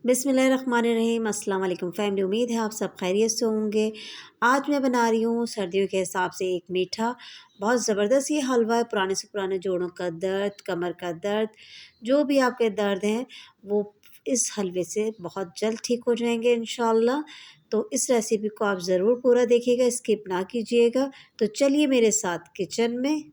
बिस्मिल्लाहिर्रहमानिर्रहीम। अस्सलाम वालेकुम फैमिली, उम्मीद है आप सब खैरियत से होंगे। आज मैं बना रही हूँ सर्दियों के हिसाब से एक मीठा बहुत ज़बरदस्त ये हलवा है। पुराने से पुराने जोड़ों का दर्द, कमर का दर्द, जो भी आपके दर्द हैं वो इस हलवे से बहुत जल्द ठीक हो जाएंगे इंशाल्लाह। तो इस रेसिपी को आप ज़रूर पूरा देखिएगा, स्किप ना कीजिएगा। तो चलिए मेरे साथ किचन में।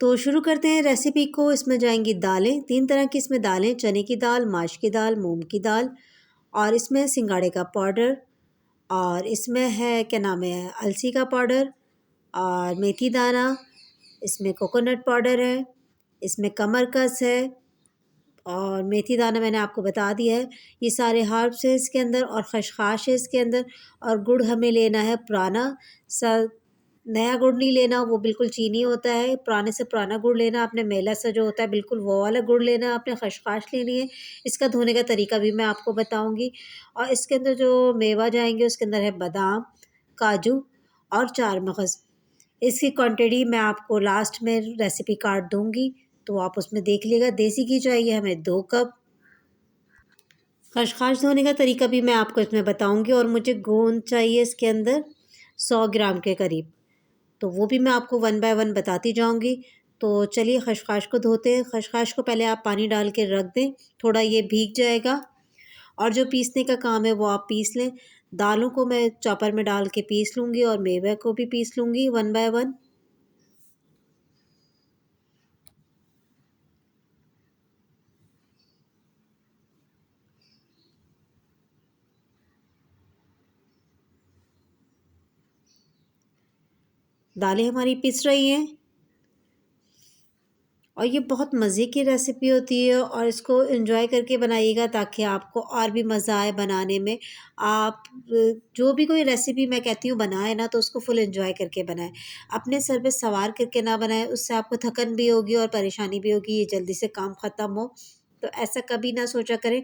तो शुरू करते हैं रेसिपी को। इसमें जाएंगी दालें, 3 तरह की इसमें दालें, चने की दाल, माश की दाल, मूंग की दाल, और इसमें सिंगाड़े का पाउडर, और इसमें है क्या नाम है अलसी का पाउडर, और मेथी दाना, इसमें कोकोनट पाउडर है, इसमें कमरकस है, और मेथी दाना मैंने आपको बता दिया है। ये सारे हर्ब्स हैं इसके अंदर, और खसखस है इसके अंदर। और गुड़ हमें लेना है पुराना सा, नया गुड़ नहीं लेना, वो बिल्कुल चीनी होता है। पुराने से पुराना गुड़ लेना आपने, मेला सा जो होता है बिल्कुल वो वाला गुड़ लेना आपने। खसखस लेनी है। इसका धोने का तरीका भी मैं आपको बताऊंगी। और इसके अंदर जो मेवा जाएंगे उसके अंदर है बादाम, काजू और चार मगज़। इसकी क्वांटिटी मैं आपको लास्ट में रेसिपी कार्ड दूंगी, तो आप उसमें देख लीजिएगा। देसी घी चाहिए हमें 2 कप। खसखस धोने का तरीका भी मैं आपको इसमें बताऊंगी। और मुझे गोंद चाहिए इसके अंदर 100 ग्राम के करीब, तो वो भी मैं आपको वन बाय वन बताती जाऊंगी। तो चलिए खसखस को धोते हैं। खसखस को पहले आप पानी डाल के रख दें, थोड़ा ये भीग जाएगा। और जो पीसने का काम है वो आप पीस लें। दालों को मैं चॉपर में डाल के पीस लूँगी, और मेवे को भी पीस लूँगी वन बाय वन। दालें हमारी पिस रही हैं, और ये बहुत मज़े की रेसिपी होती है। और इसको एंजॉय करके बनाइएगा ताकि आपको और भी मज़ा आए बनाने में। आप जो भी कोई रेसिपी मैं कहती हूँ बनाए ना, तो उसको फुल एंजॉय करके बनाएं। अपने सर पे सवार करके ना बनाएं, उससे आपको थकन भी होगी और परेशानी भी होगी, ये जल्दी से काम ख़त्म हो। तो ऐसा कभी ना सोचा करें।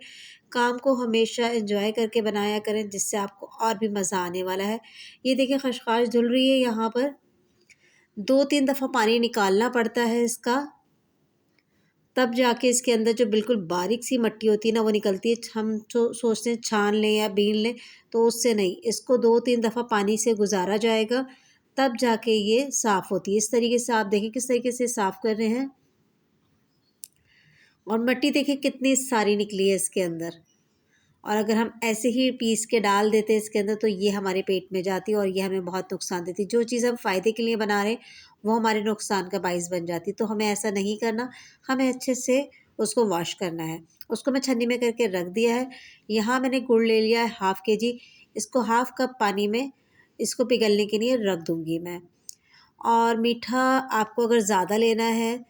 काम को हमेशा एंजॉय करके बनाया करें, जिससे आपको और भी मज़ा आने वाला है। ये देखिए खसखस धुल रही है यहाँ पर। 2-3 दफ़ा पानी निकालना पड़ता है इसका, तब जाके इसके अंदर जो बिल्कुल बारीक सी मट्टी होती है ना वो निकलती है। हम तो सोचते हैं छान लें या बीन लें, तो उससे नहीं, इसको 2-3 दफ़ा पानी से गुजारा जाएगा, तब जाके ये साफ़ होती है। इस तरीके से आप देखिए किस तरीके से साफ़ कर रहे हैं। और मिट्टी देखिए कितनी सारी निकली है इसके अंदर। और अगर हम ऐसे ही पीस के डाल देते हैं इसके अंदर, तो ये हमारे पेट में जाती है और ये हमें बहुत नुकसान देती है। जो चीज़ हम फ़ायदे के लिए बना रहे हैं वो हमारे नुकसान का बाइस बन जाती है। तो हमें ऐसा नहीं करना, हमें अच्छे से उसको वॉश करना है। उसको मैं छन्नी में करके रख दिया है। यहाँ मैंने गुड़ ले लिया है हाफ़ केजी। इसको हाफ़ कप पानी में इसको पिघलने के लिए रख दूँगी मैं। और मीठा आपको अगर ज़्यादा लेना है,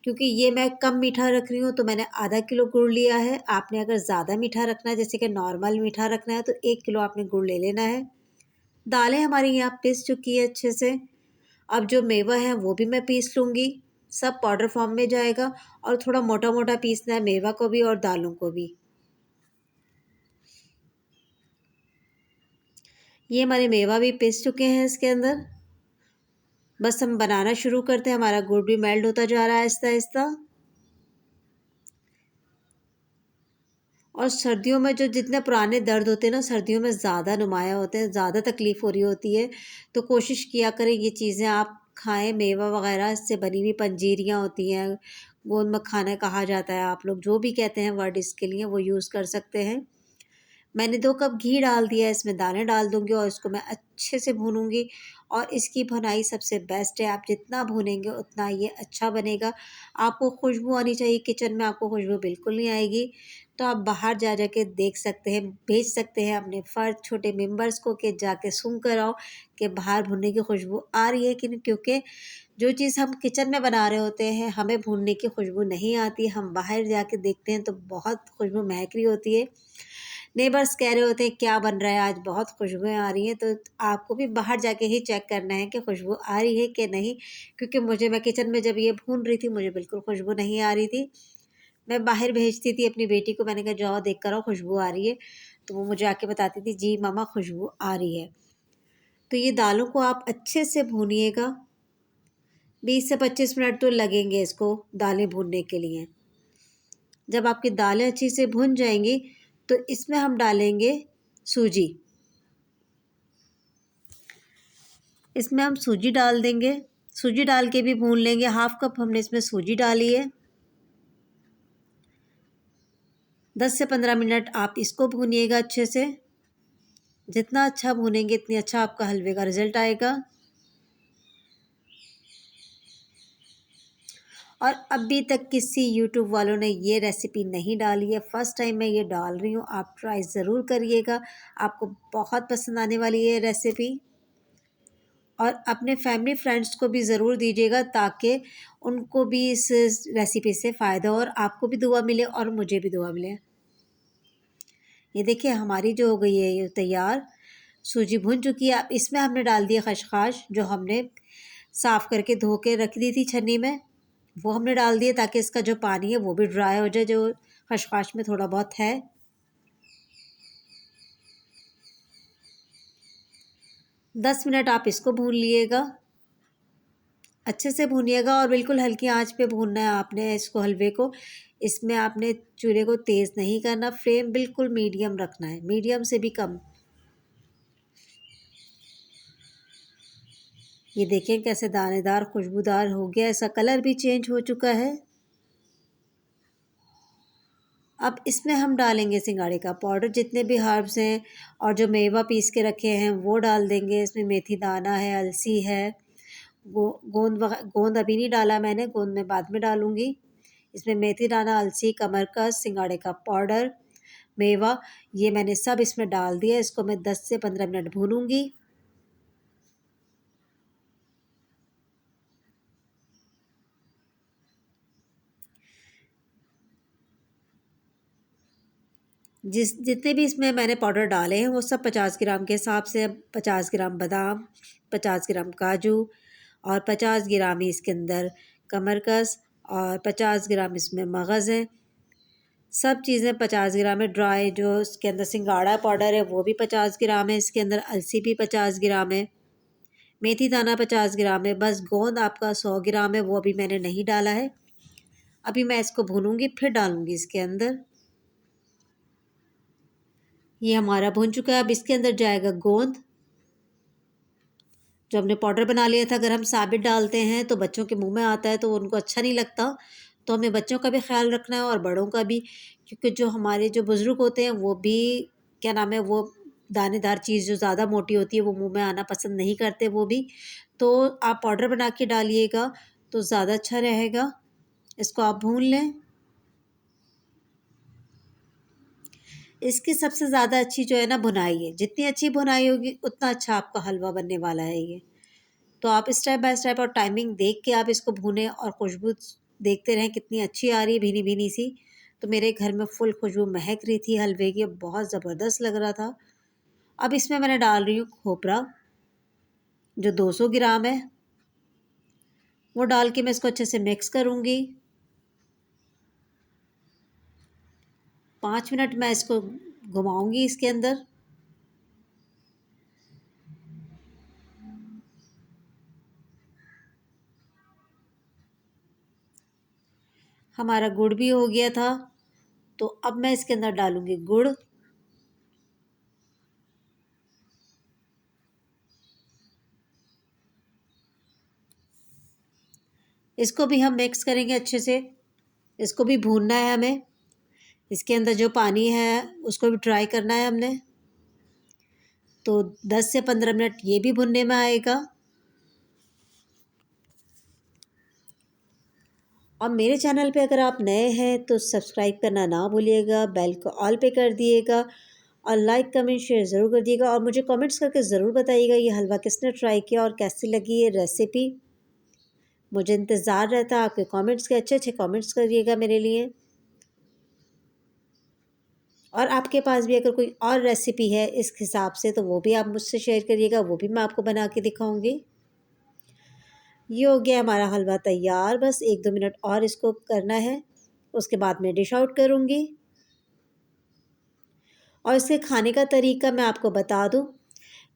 क्योंकि ये मैं कम मीठा रख रही हूँ, तो मैंने आधा किलो गुड़ लिया है। आपने अगर ज़्यादा मीठा रखना है, जैसे कि नॉर्मल मीठा रखना है, तो 1 किलो आपने गुड़ ले लेना है। दालें हमारी यहाँ पिस चुकी है अच्छे से। अब जो मेवा है वो भी मैं पीस लूँगी, सब पाउडर फॉर्म में जाएगा। और थोड़ा मोटा मोटा पीसना है मेवा को भी और दालों को भी। ये हमारे मेवा भी पिस चुके हैं इसके अंदर। बस हम बनाना शुरू करते हैं। हमारा गुड़ भी मेल्ट होता जा रहा है आहिस्ता आहिस्ता। और सर्दियों में जो जितने पुराने दर्द होते हैं ना, सर्दियों में ज़्यादा नुमाया होते हैं, ज़्यादा तकलीफ़ हो रही होती है। तो कोशिश किया करें ये चीज़ें आप खाएं। मेवा वगैरह से बनी हुई पंजीरियाँ होती हैं, गोंद मखाना कहा जाता है, आप लोग जो भी कहते हैं वर्ड इसके लिए वो यूज़ कर सकते हैं। मैंने 2 कप घी डाल दिया है, इसमें दालें डाल दूँगी और इसको मैं अच्छे से भूनूँगी। और इसकी भुनाई सबसे बेस्ट है, आप जितना भूनेंगे उतना ये अच्छा बनेगा। आपको खुशबू आनी चाहिए किचन में, आपको खुशबू बिल्कुल नहीं आएगी। तो आप बाहर जा के देख सकते हैं, भेज सकते हैं अपने फ़र्द छोटे मेंबर्स को कि जाके सूंघ कर आओ कि बाहर भुनने की खुशबू आ रही है कि नहीं। क्योंकि जो चीज़ हम किचन में बना रहे होते हैं हमें भूनने की खुशबू नहीं आती, हम बाहर जाके देखते हैं तो बहुत खुशबू महक रही होती है। नेबर्स कह रहे होते हैं क्या बन रहा है आज, बहुत खुशबुएँ आ रही हैं। तो आपको भी बाहर जाके ही चेक करना है कि खुशबू आ रही है कि नहीं। क्योंकि मैं किचन में जब ये भून रही थी मुझे बिल्कुल खुशबू नहीं आ रही थी। मैं बाहर भेजती थी अपनी बेटी को, मैंने कहा जाओ देख कर आओ खुशबू आ रही है, तो वो मुझे आके बताती थी जी मम्मा खुशबू आ रही है। तो ये दालों को आप अच्छे से भूनिएगा, 20 से 25 मिनट तो लगेंगे इसको दालें भूनने के लिए। जब आपकी दालें अच्छी से भुन जाएंगी तो इसमें हम डालेंगे सूजी। इसमें हम सूजी डाल देंगे, सूजी डाल के भी भून लेंगे। 1/2 कप हमने इसमें सूजी डाली है। 10 से 15 मिनट आप इसको भूनिएगा अच्छे से। जितना अच्छा भूनेंगे इतनी अच्छा आपका हलवे का रिज़ल्ट आएगा। और अभी तक किसी यूट्यूब वालों ने ये रेसिपी नहीं डाली है, फ़र्स्ट टाइम मैं ये डाल रही हूँ। आप ट्राई ज़रूर करिएगा, आपको बहुत पसंद आने वाली है ये रेसिपी। और अपने फैमिली फ्रेंड्स को भी ज़रूर दीजिएगा ताकि उनको भी इस रेसिपी से फ़ायदा हो और आपको भी दुआ मिले और मुझे भी दुआ मिले। ये देखिए हमारी जो हो गई है ये तैयार, सूजी भुन चुकी है। अब इसमें हमने डाल दिया खसखस, जो हमने साफ़ करके धो के रख दी थी छन्नी में, वो हमने डाल दिया ताकि इसका जो पानी है वो भी ड्राई हो जाए, जो खसखस में थोड़ा बहुत है। 10 मिनट आप इसको भून लिएगा, अच्छे से भूनिएगा और बिल्कुल हल्की आंच पे भूनना है आपने इसको, हलवे को। इसमें आपने चूल्हे को तेज़ नहीं करना, फ्लेम बिल्कुल मीडियम रखना है, मीडियम से भी कम। ये देखें कैसे दानेदार खुशबूदार हो गया, इसका कलर भी चेंज हो चुका है। अब इसमें हम डालेंगे सिंगाड़े का पाउडर, जितने भी हर्ब्स हैं और जो मेवा पीस के रखे हैं वो डाल देंगे। इसमें मेथी दाना है, अलसी है, गोंद अभी नहीं डाला मैंने, गोंद मैं बाद में डालूँगी। इसमें मेथी दाना, अलसी, कमरकस, सिंगाड़े का पाउडर, मेवा, ये मैंने सब इसमें डाल दिया। इसको मैं 10 से 15 मिनट भूनूँगी। जितने भी इसमें मैंने पाउडर डाले हैं वो सब 50 ग्राम के हिसाब से। 50 ग्राम बादाम, 50 ग्राम काजू और 50 ग्राम ही इसके अंदर कमरकस और 50 ग्राम इसमें मगज़ है। सब चीज़ें 50 ग्राम है। ड्राई जो इसके अंदर सिंगाड़ा पाउडर है वो भी 50 ग्राम है, इसके अंदर अलसी भी 50 ग्राम है, मेथी दाना 50 ग्राम है। बस गोंद आपका 100 ग्राम है, वो अभी मैंने नहीं डाला है। अभी मैं इसको भूनूंगी फिर डालूंगी इसके अंदर। ये हमारा भुन चुका है। अब इसके अंदर जाएगा गोंद, जो हमने पाउडर बना लिया था। अगर हम साबित डालते हैं तो बच्चों के मुंह में आता है तो उनको अच्छा नहीं लगता, तो हमें बच्चों का भी ख्याल रखना है और बड़ों का भी, क्योंकि जो हमारे जो बुज़ुर्ग होते हैं वो भी क्या नाम है, वो दानेदार चीज़ जो ज़्यादा मोटी होती है वो मुंह में आना पसंद नहीं करते वो भी। तो आप पाउडर बना के डालिएगा तो ज़्यादा अच्छा रहेगा। इसको आप भून लें। इसकी सबसे ज़्यादा अच्छी जो है ना भुनाई है, जितनी अच्छी भुनाई होगी उतना अच्छा आपका हलवा बनने वाला है ये। तो आप स्टेप बाय स्टेप और टाइमिंग देख के आप इसको भूनें और खुशबू देखते रहें कितनी अच्छी आ रही है, भीनी भीनी सी। तो मेरे घर में फुल खुशबू महक रही थी हलवे की, बहुत ज़बरदस्त लग रहा था। अब इसमें मैंने डाल रही हूँ खोपरा, जो 200 ग्राम है, वो डाल के मैं इसको अच्छे से मिक्स करूँगी। 5 मिनट मैं इसको घुमाऊँगी इसके अंदर। हमारा गुड़ भी हो गया था, तो अब मैं इसके अंदर डालूँगी गुड़। इसको भी हम मिक्स करेंगे अच्छे से, इसको भी भूनना है हमें। इसके अंदर जो पानी है उसको भी ट्राई करना है हमने। तो 10 से 15 मिनट ये भी भुनने में आएगा। और मेरे चैनल पे अगर आप नए हैं तो सब्सक्राइब करना ना भूलिएगा, बेल को ऑल पे कर दिएगा और लाइक कमेंट शेयर ज़रूर कर दिएगा। और मुझे कमेंट्स करके ज़रूर बताइएगा ये हलवा किसने ट्राई किया और कैसी लगी ये रेसिपी। मुझे इंतज़ार रहता है आपके कमेंट्स के, अच्छे अच्छे कमेंट्स करिएगा मेरे लिए। और आपके पास भी अगर कोई और रेसिपी है इस हिसाब से तो वो भी आप मुझसे शेयर करिएगा, वो भी मैं आपको बना के दिखाऊंगी। ये हो गया हमारा हलवा तैयार, बस 1-2 मिनट और इसको करना है, उसके बाद मैं डिश आउट करूँगी। और इसके खाने का तरीका मैं आपको बता दूँ।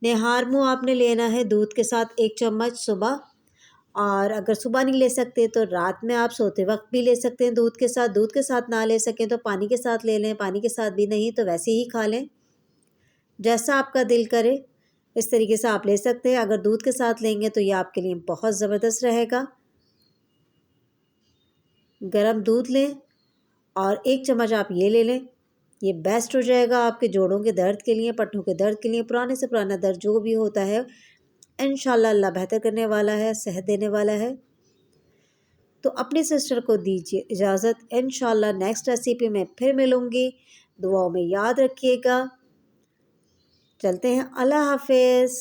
निहार मुँह आपने लेना है दूध के साथ 1 चम्मच सुबह, और अगर सुबह नहीं ले सकते तो रात में आप सोते वक्त भी ले सकते हैं दूध के साथ। दूध के साथ ना ले सकें तो पानी के साथ ले लें, पानी के साथ भी नहीं तो वैसे ही खा लें, जैसा आपका दिल करे इस तरीके से आप ले सकते हैं। अगर दूध के साथ लेंगे तो ये आपके लिए बहुत ज़बरदस्त रहेगा। गरम दूध लें और 1 चम्मच आप ये ले लें, ये बेस्ट हो जाएगा आपके जोड़ों के दर्द के लिए, पट्टों के दर्द के लिए। पुराने से पुराना दर्द जो भी होता है इंशाल्लाह अल्लाह बेहतर करने वाला है, सेहत देने वाला है। तो अपनी सिस्टर को दीजिए इजाज़त। इंशाल्लाह नेक्स्ट रेसिपी में फिर मिलूँगी। दुआओं में याद रखिएगा। चलते हैं, अल्लाह हाफ़िज़।